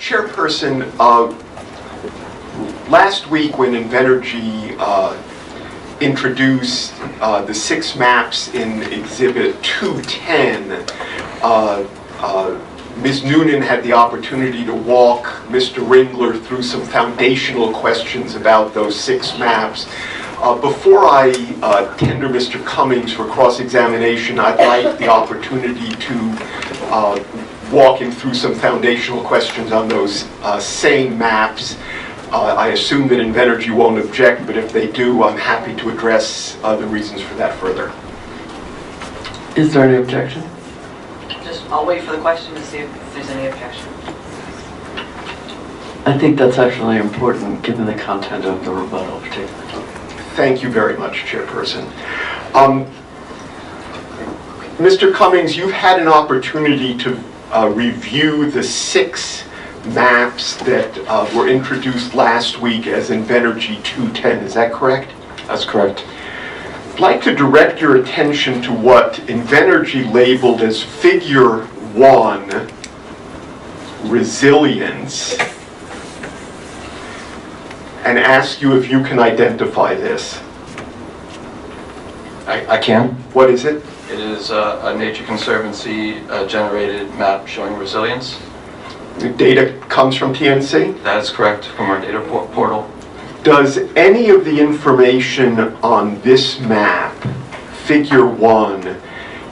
Chairperson, last week when Invenergy introduced the 6 maps in Exhibit 210, Miss Nunan had the opportunity to walk Mr. Rigler through some foundational questions about those 6 maps. Before I tender Mr. Cummings for cross-examination, I'd like the opportunity to walk him through some foundational questions on those same maps. I assume that Invenergy won't object, but if they do, I'm happy to address the reasons for that further. Is there any objection? I'll wait for the question to see if there's any objection. I think that's actually important given the content of the rebuttal particularly. Thank you very much, Chairperson. Mr. Cummings, you've had an opportunity to review the 6 maps that were introduced last week as Invenergy 210, is that correct? That's correct. I'd like to direct your attention to what Invenergy labeled as Figure 1, Resilience, and ask you if you can identify this. I can. What is it? It is a Nature Conservancy generated map showing resilience. The data comes from TNC? That is correct, from our data portal. Does any of the information on this map, Figure 1,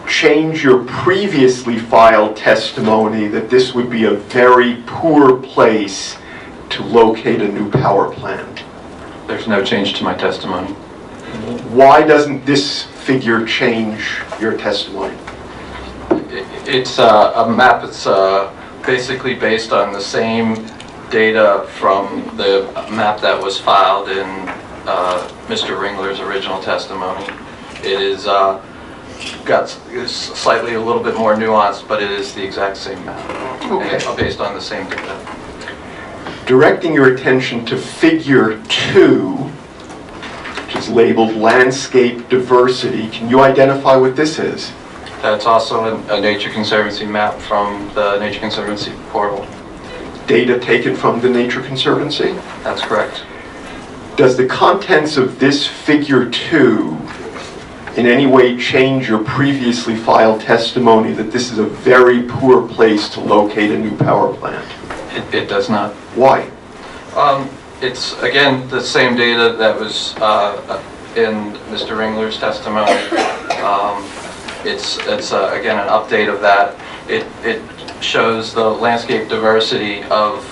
change your previously filed testimony that this would be a very poor place to locate a new power plant? There's no change to my testimony. Why doesn't this figure change your testimony? It's a map that's basically based on the same data from the map that was filed in Mr. Rigler's original testimony. It is is slightly a little bit more nuanced, but it is the exact same map. Okay. It's based on the same data. Directing your attention to Figure 2, which is labeled Landscape Diversity, can you identify what this is? That's also a Nature Conservancy map from the Nature Conservancy portal. Data taken from the Nature Conservancy? That's correct. Does the contents of this Figure 2 in any way change your previously filed testimony that this is a very poor place to locate a new power plant? It does not. Why? It's, again, the same data that was in Mr. Rigler's testimony. It's again, an update of that. It shows the landscape diversity of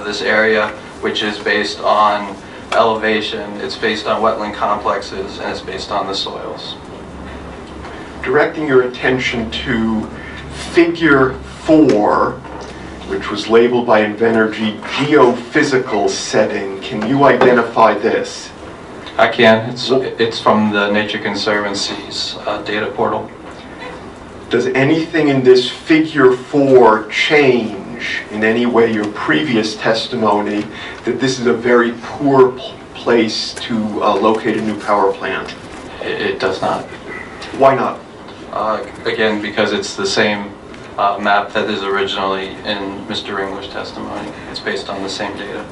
this area, which is based on elevation, it's based on wetland complexes, and it's based on the soils. Directing your attention to Figure 4, which was labeled by Invenergy Geophysical Setting, can you identify this? I can. It's from the Nature Conservancy's data portal. Does anything in this Figure 4 change in any way your previous testimony that this is a very poor place to locate a new power plant? It does not. Why not? Again, because it's the same map that is originally in Mr. Rigler's testimony. It's based on the same data.